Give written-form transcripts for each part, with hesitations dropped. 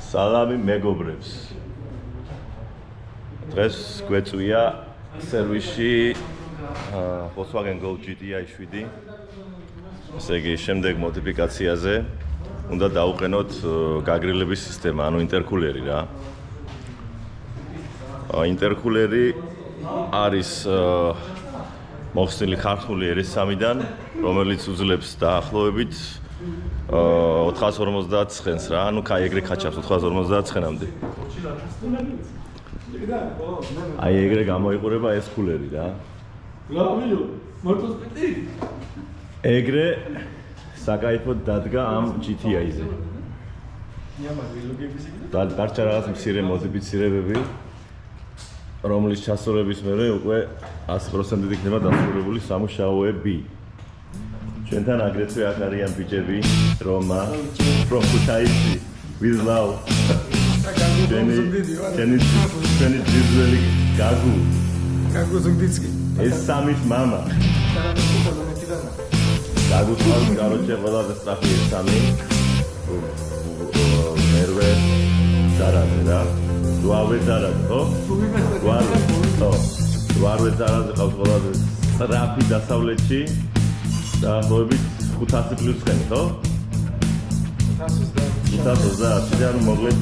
Salami მეგობრებს. დღეს გვეწვია სერვისში Volkswagen Golf GTI 7. ესე იგი, შემდეგ მოდიფიკაციაზე უნდა დავუყენოთ გაგრილების სისტემა, ანუ ინტერკულერი რა. ინტერკულერი არის მოხსნილი ქართული R3-დან, რომელიც უძლებს დაახლოებით 459-ს რა, ანუ კაი ეგრე ქაჩავს 459-მდე. აი ეგრე გამოიყურება ეს კულერი რა. ეგრე საკაიფოდ დადგა ამ GTI-ზე. დარჩა რაღაც მცირე მოდიფიცირებები, რომლის ჩასწორების მერე უკვე 100%-ით იქნება დასრულებული სამუშაოები. ჩვენთან აგრეთვე აქ არიან ბიჭები, რომა, from Kutaisi, with love. ჩვენი ძიძველი გაგუ. გაგუ ზუგდიცკი. ეს სამის მამა. გაგუ თავს, კაროჩე, ყველაზე სწრაფი ეს სამი. მერვე ზარაზე რა. დუავე ზარაზე, ხო? დუავე ზარაზე ყავს ყველაზე სწრაფი დასავლეთში. დაახლოებით 500 პლუს ხენი, ხო? 520, ანუ მოკლედ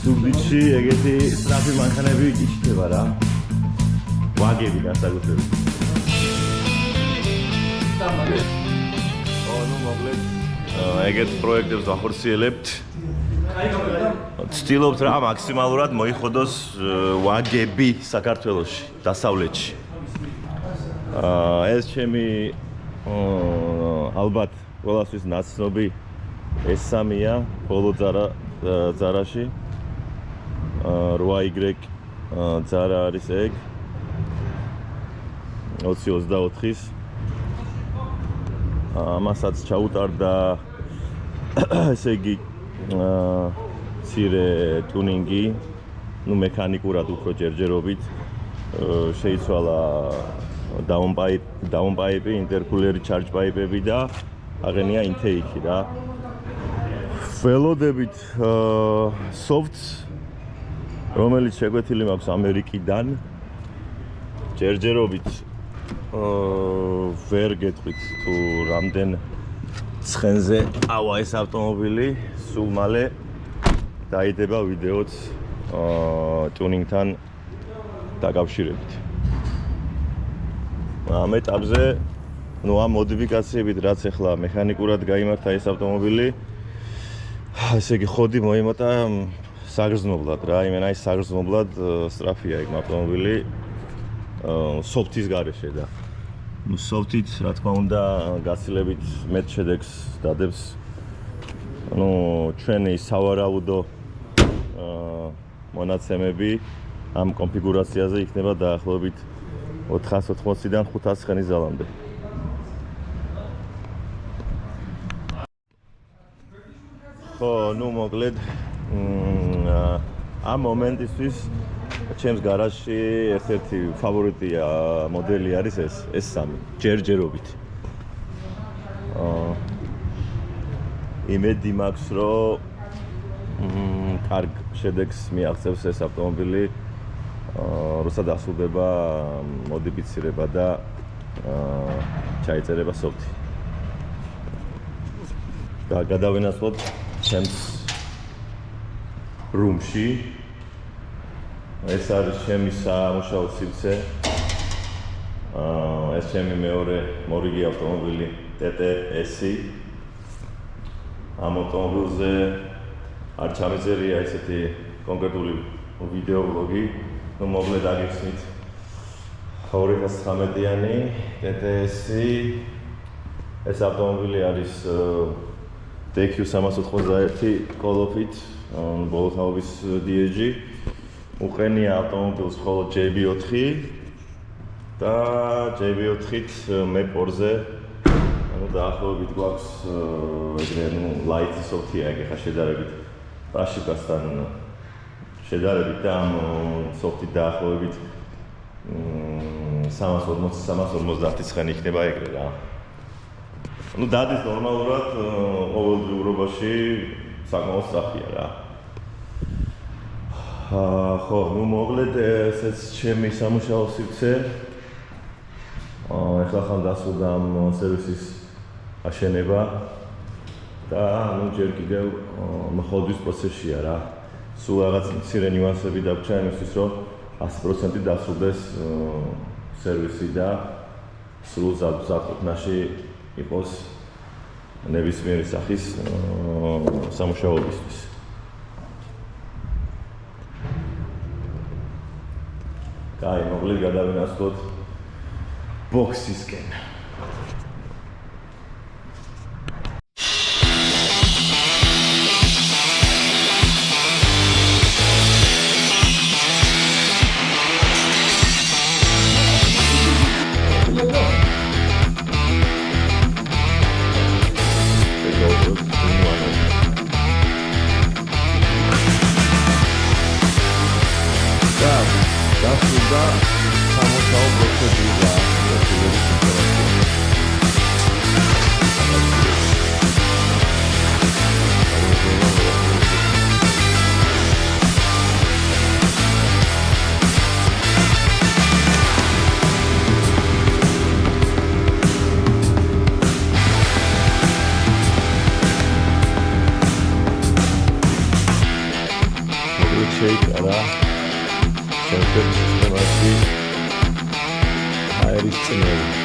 სუბდიჩი ეგეთი სწრაფი მანქანები გიჩნდება რა. ვაგები განსაკუთრებით. ნუ მოკლედ ეგეთ პროექტებს ვახორციელებთ. ვცდილობთ რა მაქსიმალურად მოიხოდოს ვაგები საქართველოში, დასავლეთში. ეს ჩემი ალბათ ყველასთვის ნაცნობი S3-ია, ბოლო ძარაში 8Y ძარა არის ეგ 2024-ის ამასაც ჩაუტარდა ესე იგი მცირე ტუნინგი, ნუ მექანიკურად უფრო ჯერჯერობით შეიცვალა down pipe, intercooler charge pipe-ები და აღენია intake რა. ველოდებით soft რომელიც შეგვეთილი მაქვს ამერიკიდან ჯერჯერობით ვერ გეტყვით თუ რამდენ ცხენზე ავა ეს ავტომობილი, სულ მალე დაიდება ვიდეოც ტუნინგთან დაკავშირებით. ამ ეტაპზე, ნუ ამ მოდიფიკაციებით რაც ახლა მექანიკურად გაიმართა ეს ავტომობილი, ესე იგი ხოდი მოიმატა საგრძნობლად რა, იმენა ის საგრძნობლად სწრაფია ეგ ავტომობილი soft-ის გარეშე და ნუ soft-ით რა თქმა უნდა გაცილებით მეტ შედეგს დადებს. ნუ ჩვენი სავარაუდო მონაცემები ამ კონფიგურაციაზე იქნება დაახლოებით 480-დან 500 ხენის ზალამდე. ხო, ნუ მოკლედ ამ მომენტისთვის ჩემს გარაჟში ერთ-ერთი ფავორიტია მოდელი არის ეს S3 ჯერჯერობით. იმედი მაქვს რომ კარგ შედეგს მიაღწევს ეს ავტომობილი როცა დასრულდება მოდიფიცირება და ჩაიწერება soft-ი. გადავინაცვლოთ ჩემს room-ში. ეს არის ჩემი სამუშაო სივრცე. ეს ჩემი მეორე მორიგი ავტომობილი TTS-ი. ამ ავტომობილზე არ ჩამეწერია ესეთი კონკრეტული ვიდეო ბლოგი. ნუ მოკლედ აგიხსნით 2019-იანი TTS-ი. ეს ავტომობილი არის DQ391 კოლოფით, ბოლო თაობის DSG. უყენია ავტომობილს მხოლოდ JB4 და JB4-ით მე4-ზე, ანუ დაახლოებით გვაქვს ეგრე ნუ light soft-ია ეგ ხა შედარებით პრაშიკასთან შედარებით და ამ soft-ით დაახლოებით 340-350 ცხენი იქნება ეგრე რა. Ну, დადის ნორმალურად ყოველდღიურობაში საკმაოდ სწრაფია რა. ხო, ну მოკლედ ესეც ჩემი სამუშაო სივრცე. ეხლა ხან დასრულდა ამ სერვისის აშენება და ну ჯერ კიდევ მხოლოდ პროცესია რა. სულ რაღაც მცირე ნიუანსები დაგვრჩა იმისთვის, რომ 100% დასრულდეს სერვისი და სულ ზაფხულში იყოს ნებისმიერი სახის სამუშაოებისთვის. კაი, მოკლედ გადავინაცვლოთ ბოქსისკენ. დასრულდა სამუშაო პროცედურა. შეიკარა შემდგომ სისტემაში აერის წნევი.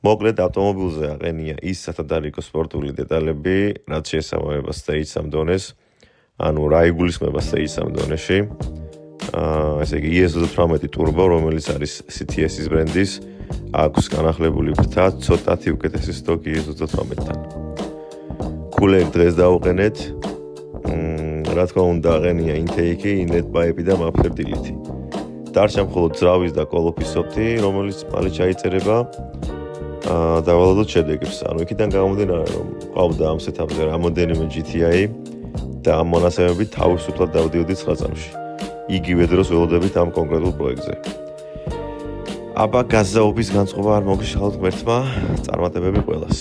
მოკლედ ავტომობილზე აყენია ის სათადარიგო სპორტული დეტალები, რაც შეესაბამება stage 3 დონეს, ანუ რა იგულისხმება stage 3 დონეში. ესე იგი ES18 turbo, რომელიც არის CTS-ის ბრენდის, აქვს განახლებული ფრთა, ცოტათი უკეთესი სტოკი ES18-თან. კულერი დღეს დავუყენეთ. რა თქმა უნდა, აყენია intake-ი, net pipe-ი და muffler დილითი. დარჩა მხოლოდ ძრავის და კოლოფის სოფტი, რომელიც მალე ჩაიწერება. დავალოდოთ შედეგებს. ანუ იქიდან გამომდინარე, რომ ყავდა ამ სეტაპზე რამოდენიმე GTI და ამ მონაცემებით თავისუფლად დავდიოდით 9 წამში. იგივე დროს ველოდებით ამ კონკრეტულ პროექტზე. აბა გაზაობის განწყობა არ მოგიშალოთ ღმერთმა, წარმატებები ყველას.